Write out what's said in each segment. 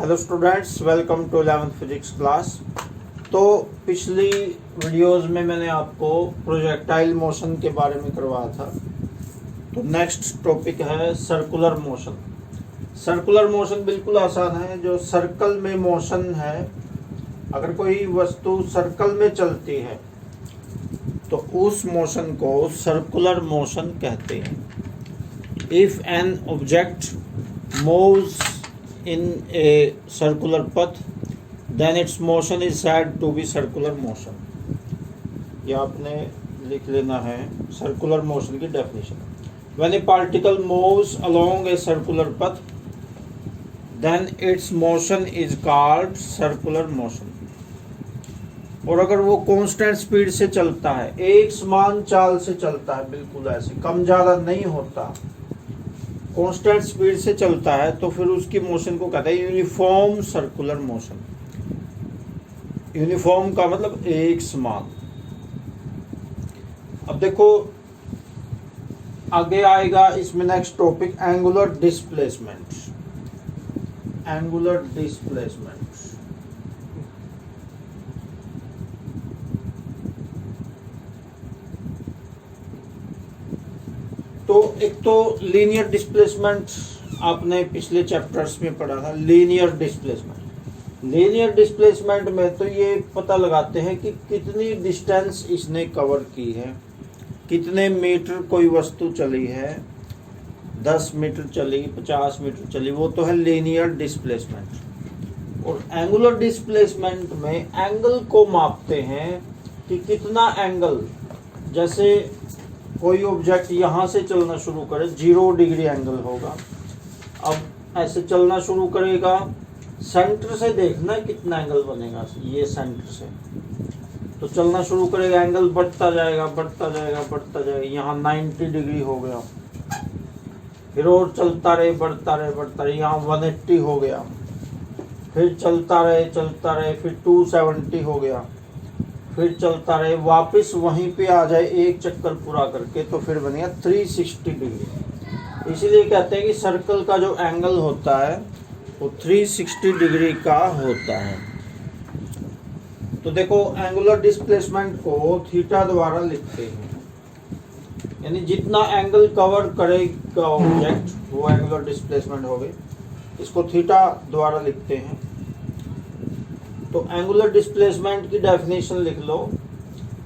Hello students, welcome to 11th physics class. तो पिछली videos में मैंने आपको प्रोजेक्टाइल मोशन के बारे में करवाया था। तो नेक्स्ट टॉपिक है सर्कुलर मोशन। सर्कुलर मोशन बिल्कुल आसान है। जो सर्कल में मोशन है, अगर कोई वस्तु सर्कल में चलती है तो उस मोशन को सर्कुलर मोशन कहते हैं। If an object moves in a circular path, then its motion is said to be circular motion। ये आपने लिख लेना है सर्कुलर मोशन की definition. When a particle moves along a circular path, then its motion is called circular motion। और अगर वो constant speed से चलता है, एक समान चाल से चलता है, बिल्कुल ऐसे कम ज़्यादा नहीं होता, कांस्टेंट स्पीड से चलता है, तो फिर उसकी मोशन को कहते हैं यूनिफॉर्म सर्कुलर मोशन। यूनिफॉर्म का मतलब एक समान। अब देखो आगे आएगा इसमें next topic angular displacement. Angular displacement तो एक तो लीनियर डिस्प्लेसमेंट आपने पिछले चैप्टर्स में पढ़ा था। लीनियर डिस्प्लेसमेंट में तो ये पता लगाते हैं कि कितनी डिस्टेंस इसने कवर की है, कितने मीटर कोई वस्तु चली है, 10 मीटर चली, 50 मीटर चली, वो तो है लीनियर डिस्प्लेसमेंट। और एंगुलर डिस्प्लेसमेंट में एंगल को मापते हैं कि कितना एंगल, जैसे कोई ऑब्जेक्ट यहाँ से चलना शुरू करे, 0 डिग्री एंगल होगा। अब ऐसे चलना शुरू करेगा, सेंटर से देखना कितना एंगल बनेगा, ये सेंटर से तो चलना शुरू करेगा, एंगल बढ़ता जाएगा बढ़ता जाएगा बढ़ता जाएगा, यहाँ 90 डिग्री हो गया, फिर और चलता रहे बढ़ता रहे बढ़ता रहे, यहाँ 180 हो गया, फिर चलता रहे फिर 270 हो गया, फिर चलता रहे, वापस वहीं पे आ जाए एक चक्कर पूरा करके, तो फिर बनेगा 360 डिग्री। इसीलिए कहते हैं कि सर्कल का जो एंगल होता है वो 360 डिग्री का होता है। तो देखो एंगुलर डिस्प्लेसमेंट को थीटा द्वारा लिखते हैं, यानी जितना एंगल कवर करेगा ऑब्जेक्ट वो एंगुलर डिस्प्लेसमेंट हो गई। इसको थीटा द्वारा लिखते हैं। तो एंगुलर डिस्प्लेसमेंट की डेफिनेशन लिख लो।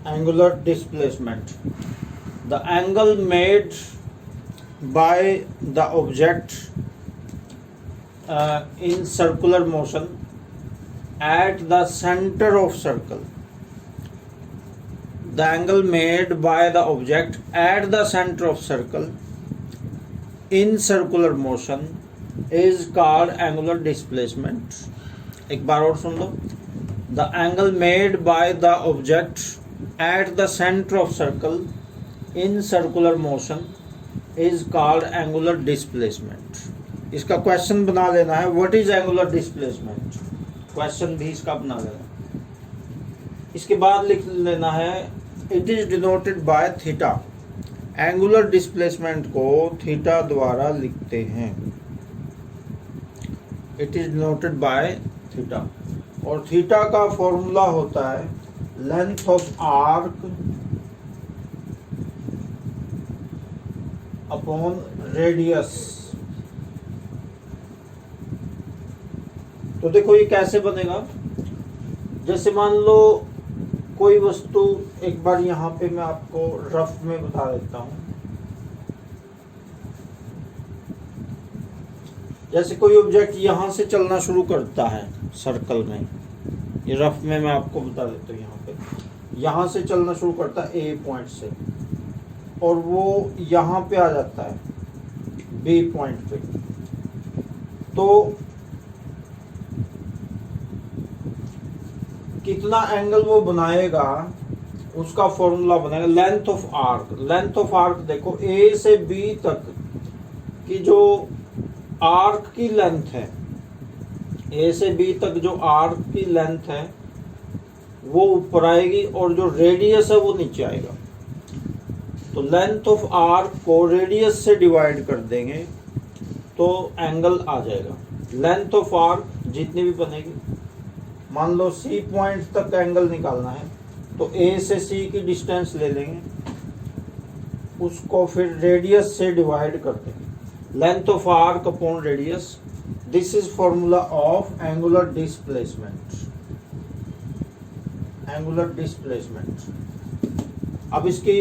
Angular displacement, the angle made by the object in circular motion at the centre of circle. The angle made by the object at the centre of circle in circular motion is called angular displacement. एक बार और सुन लो। The angle made by the object at the centre of circle in circular motion is called angular displacement. इसका question बना लेना है, what is angular displacement, question भी इसका बना लेना। इसके बाद लिख लेना है it is denoted by theta. Angular displacement को थीटा द्वारा लिखते हैं। It is denoted by theta, और थीटा का फॉर्मूला होता है length of arc upon radius. तो देखो ये कैसे बनेगा। जैसे मान लो कोई वस्तु, एक बार यहाँ पे मैं आपको रफ में बता देता हूँ। जैसे कोई ऑब्जेक्ट यहाँ से चलना शुरू करता है सर्कल में, ये रफ में मैं आपको बता देता हूँ। यहाँ से चलना शुरू करता है ए पॉइंट से, और वो यहाँ पे आ जाता है बी पॉइंट पे। तो कितना एंगल वो बनाएगा उसका फॉर्मूला बनेगा length of arc. Length of arc देखो, ए से बी तक की जो आर्क की लेंथ है, ए से बी तक जो आर्क की लेंथ है वो ऊपर आएगी, और जो रेडियस है वो नीचे आएगा। तो लेंथ ऑफ आर्क को रेडियस से डिवाइड कर देंगे तो एंगल आ जाएगा। लेंथ ऑफ आर्क जितनी भी बनेगी, मान लो सी पॉइंट तक एंगल निकालना है तो ए से सी की डिस्टेंस ले लेंगे, उसको फिर रेडियस से डिवाइड कर देंगे। Length of arc upon radius, this is formula of angular displacement. Angular displacement, अब इसकी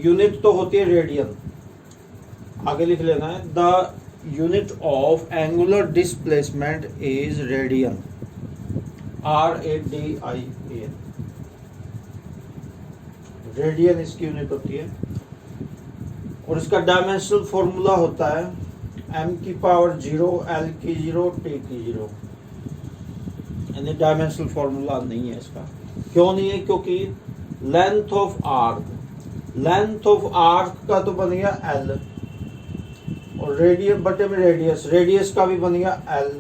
यूनिट तो होती है रेडियन, आगे लिख लेना है the unit of angular displacement is radian, RADIAN, radian इसकी यूनिट होती है। और इसका डायमेंशनल फॉर्मूला होता है m की पावर 0, l की 0, t की 0। यानी डायमेंशनल फॉर्मूला नहीं है इसका। क्यों नहीं है? क्योंकि लेंथ ऑफ आर्क का तो बन गया l, और रेडियस बटे में रेडियस का भी बन गया l,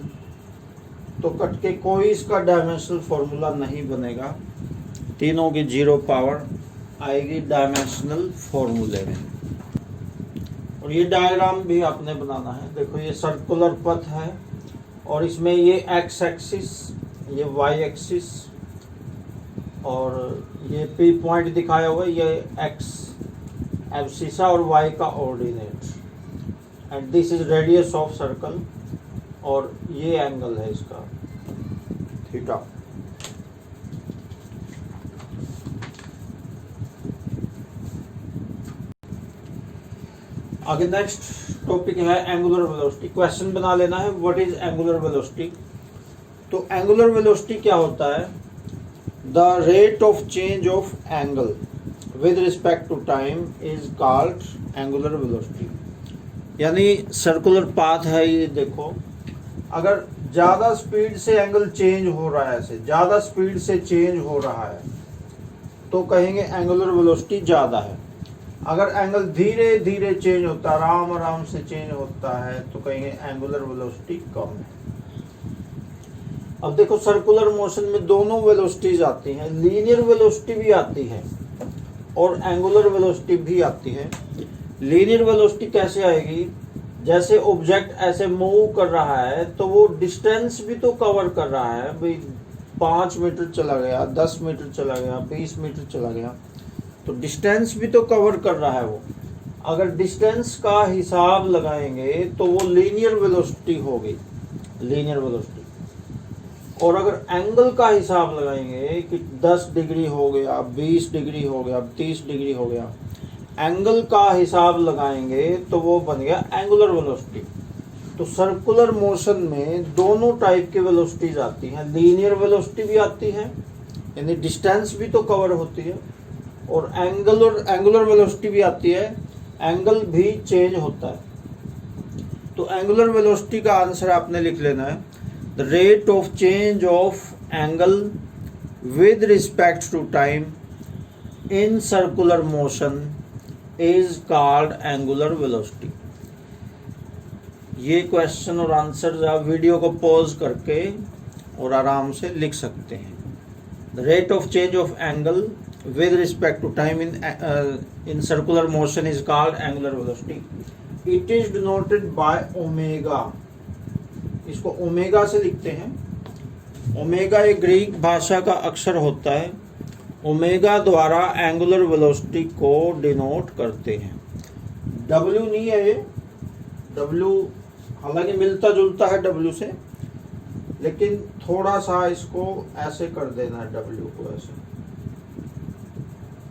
तो कट के कोई इसका डायमेंशनल फॉर्मूला नहीं बनेगा। तीनों की 0 पावर आएगी डायमेंशनल फॉर्मूले में। और ये डायग्राम भी आपने बनाना है। देखो ये सर्कुलर पथ है और इसमें ये एक्स एक्सिस, ये वाई एक्सिस, और ये पी पॉइंट दिखाया हुआ है, ये एक्स एब्सिसा और वाई का ordinate, and this is radius of circle, और ये एंगल है इसका थीटा। आगे नेक्स्ट टॉपिक है एंगुलर वेलोसिटी। क्वेश्चन बना लेना है व्हाट इज एंगुलर वेलोसिटी। तो एंगुलर वेलोसिटी क्या होता है? The rate of change of angle with respect to time is called angular velocity. यानी सर्कुलर पाथ है ये, देखो अगर ज़्यादा स्पीड से एंगल चेंज हो रहा है, ऐसे ज़्यादा स्पीड से चेंज हो रहा है तो कहेंगे एंगुलर वेलोसिटी ज़्यादा है। अगर एंगल धीरे धीरे चेंज होता है, आराम आराम से चेंज होता है, तो कहेंगे एंगुलर वेलोसिटी कम है। अब देखो सर्कुलर मोशन में दोनों वेलोसिटीज आती हैं, लीनियर वेलोसिटी भी आती है और एंगुलर वेलोसिटी भी आती है। लीनियर वेलोसिटी कैसे आएगी? जैसे ऑब्जेक्ट ऐसे मूव कर रहा है तो वो डिस्टेंस भी तो कवर कर रहा है भाई, 5 मीटर चला गया, 10 मीटर चला गया, 20 मीटर चला गया, तो डिस्टेंस भी तो कवर कर रहा है वो। अगर डिस्टेंस का हिसाब लगाएंगे तो वो लीनियर वेलोसिटी होगी, लीनियर वेलोसिटी। और अगर एंगल का हिसाब लगाएंगे कि 10 डिग्री हो गया, 20 डिग्री हो गया, 30 डिग्री हो गया, एंगल का हिसाब लगाएंगे तो वो बन गया एंगुलर वेलोसिटी। तो सर्कुलर मोशन में दोनों टाइप के वेलोसिटीज आती हैं, लीनियर वेलोसिटी भी आती है यानी डिस्टेंस भी तो कवर होती है, और एंगुलर वेलोसिटी भी आती है, एंगल भी चेंज होता है। तो एंगुलर वेलोसिटी का आंसर आपने लिख लेना है the rate of change of angle with respect to time in circular motion is called angular velocity. ये क्वेश्चन और आंसर आप वीडियो को पॉज करके और आराम से लिख सकते हैं। The rate of change of angle with respect to time in circular motion is called angular velocity. It is denoted by omega. इसको ओमेगा से लिखते हैं। ओमेगा एक ग्रीक भाषा का अक्षर होता है। ओमेगा द्वारा एंगुलर वेलोसिटी को डिनोट करते हैं। W नहीं है ये, W हालांकि मिलता जुलता है W से, लेकिन थोड़ा सा इसको ऐसे कर देना है, W को ऐसे,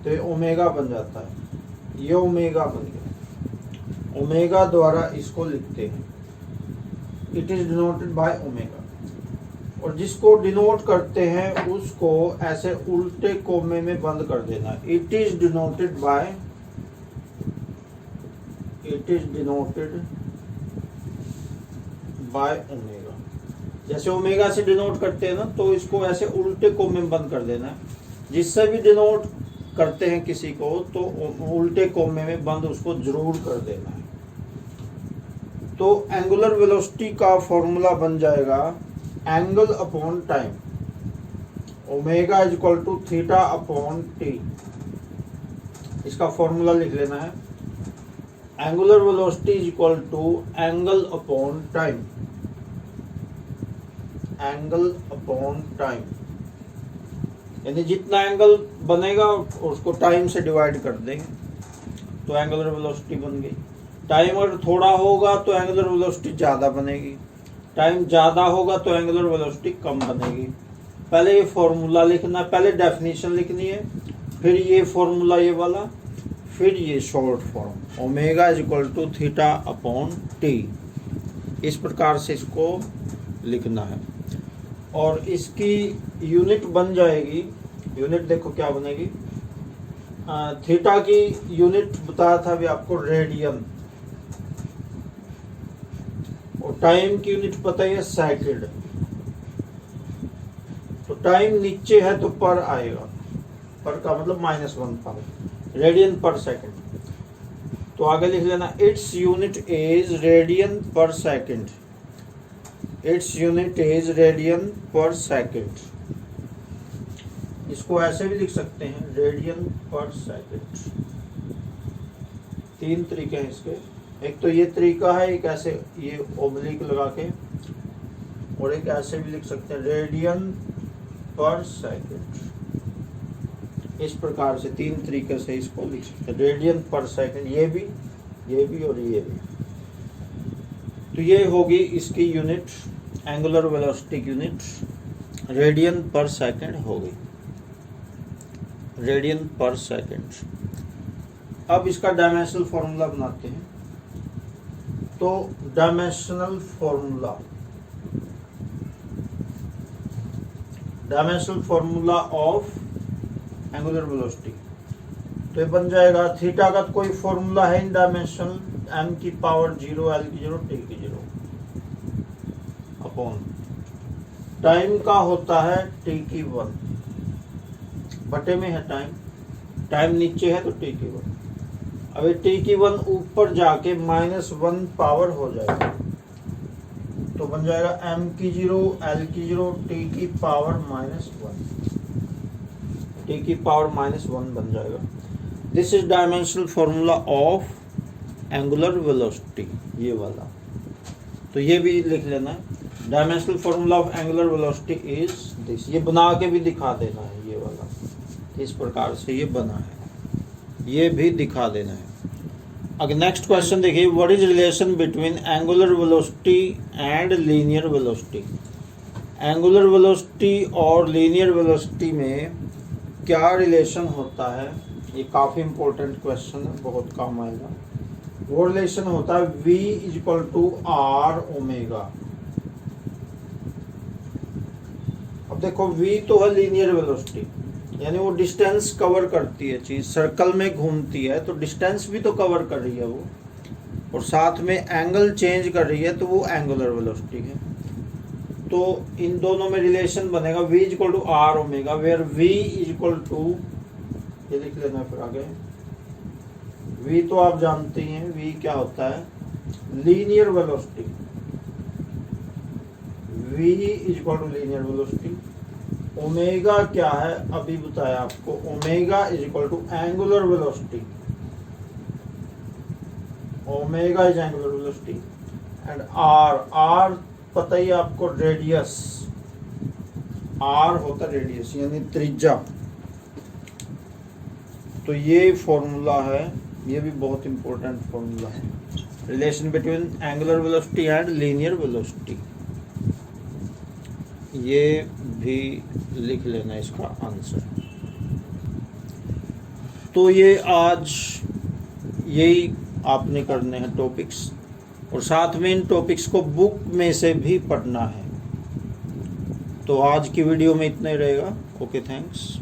तो ये ओमेगा बन जाता है। ये ओमेगा बन गया, ओमेगा द्वारा इसको लिखते हैं। It is denoted by omega. और जिसको डिनोट करते हैं उसको ऐसे उल्टे कोमे में बंद कर देना। It is denoted by omega. जैसे ओमेगा से डिनोट करते हैं ना, तो इसको ऐसे उल्टे कोमे में बंद कर देना है। जिससे भी डिनोट करते हैं किसी को तो उल्टे कोमे में बंद उसको जरूर कर देना है। तो एंगुलर वेलोसिटी का फॉर्मूला बन जाएगा angle upon time, omega is equal to theta upon T. इसका फॉर्मूला लिख लेना है angular velocity is equal to angle upon time. Angle upon time, यानी जितना एंगल बनेगा उसको टाइम से डिवाइड कर देंगे तो एंगुलर वेलोसिटी बन गई। टाइम अगर थोड़ा होगा तो एंगुलर वेलोसिटी ज़्यादा बनेगी, टाइम ज़्यादा होगा तो एंगुलर वेलोसिटी कम बनेगी। पहले ये फॉर्मूला लिखना, पहले डेफिनेशन लिखनी है, फिर ये फॉर्मूला ये वाला, फिर ये short form omega is equal to theta upon T. इस प्रकार से इसको लिखना है और इसकी यूनिट बन जाएगी। यूनिट देखो क्या बनेगी, थीटा की यूनिट बताया था अभी आपको रेडियन, और टाइम की यूनिट पता ही है सेकंड। तो टाइम नीचे है तो पर आएगा, पर का मतलब -1 पर, रेडियन पर सेकंड। तो आगे लिख लेना इट्स यूनिट इज रेडियन पर second, its unit is radian पर सेकंड। इसको ऐसे भी लिख सकते हैं रेडियन पर सेकंड। 3 तरीके हैं इसके, एक तो ये तरीका है, एक ऐसे ये ओब्लिक लगा के, और एक ऐसे भी लिख सकते हैं रेडियन पर सेकंड। इस प्रकार से 3 तरीके से इसको लिख सकते हैं रेडियन पर सेकंड, ये भी और ये भी। तो ये होगी इसकी यूनिट, एंगुलर वेलोसिटी की यूनिट रेडियन पर सेकंड होगी, रेडियन पर सेकंड। अब इसका डायमेंशनल फॉर्मूला बनाते हैं। तो dimensional formula of angular velocity, तो ये बन जाएगा थीटा का कोई फॉर्मूला है इन डायमेंशनल, m की पावर 0, l की 0, t की 0 अपॉन टाइम का होता है t की 1, बटे में है टाइम नीचे है तो t की 1। अब ये t की 1 ऊपर जाके -1 पावर हो जाएगा, तो बन जाएगा m की 0, l की 0, t की पावर -1, t की पावर -1 बन जाएगा। This is dimensional formula of angular velocity, ये वाला। तो ये भी लिख लेना है, dimensional formula of angular velocity is this. ये बना के भी दिखा देना है, ये वाला इस प्रकार से ये बना है, ये भी दिखा देना है। अगर नेक्स्ट क्वेश्चन देखिए, what is relation between angular velocity and linear velocity. Angular velocity और लीनियर वेलोसिटी में क्या रिलेशन होता है, ये काफ़ी इंपॉर्टेंट क्वेश्चन है, बहुत काम आएगा। वो रिलेशन होता है v is equal to R omega. अब देखो v तो है लीनियर वेलोसिटी, यानी वो डिस्टेंस कवर करती है चीज, सर्कल में घूमती है तो डिस्टेंस भी तो कवर कर रही है वो, और साथ में एंगल चेंज कर रही है, तो वो एंगुलर वेलोसिटी है। तो इन दोनों में रिलेशन बनेगा v is equal to R omega, where v is equal to, ये लिख लेना फिर आगे, v तो आप जानते हैं v क्या होता है, linear velocity, v is equal to linear velocity. Omega क्या है अभी बताया आपको, omega is equal to angular velocity, omega is angular velocity, and R पता ही आपको रेडियस, आर होता है रेडियस यानी त्रिज्या। तो ये फॉर्मूला है, ये भी बहुत इंपॉर्टेंट फॉर्मूला है, relation between angular velocity and linear velocity. ये भी लिख लेना इसका आंसर। तो ये आज यही आपने करने हैं टॉपिक्स, और साथ में इन टॉपिक्स को बुक में से भी पढ़ना है। तो आज की वीडियो में इतना ही रहेगा। Okay, thanks.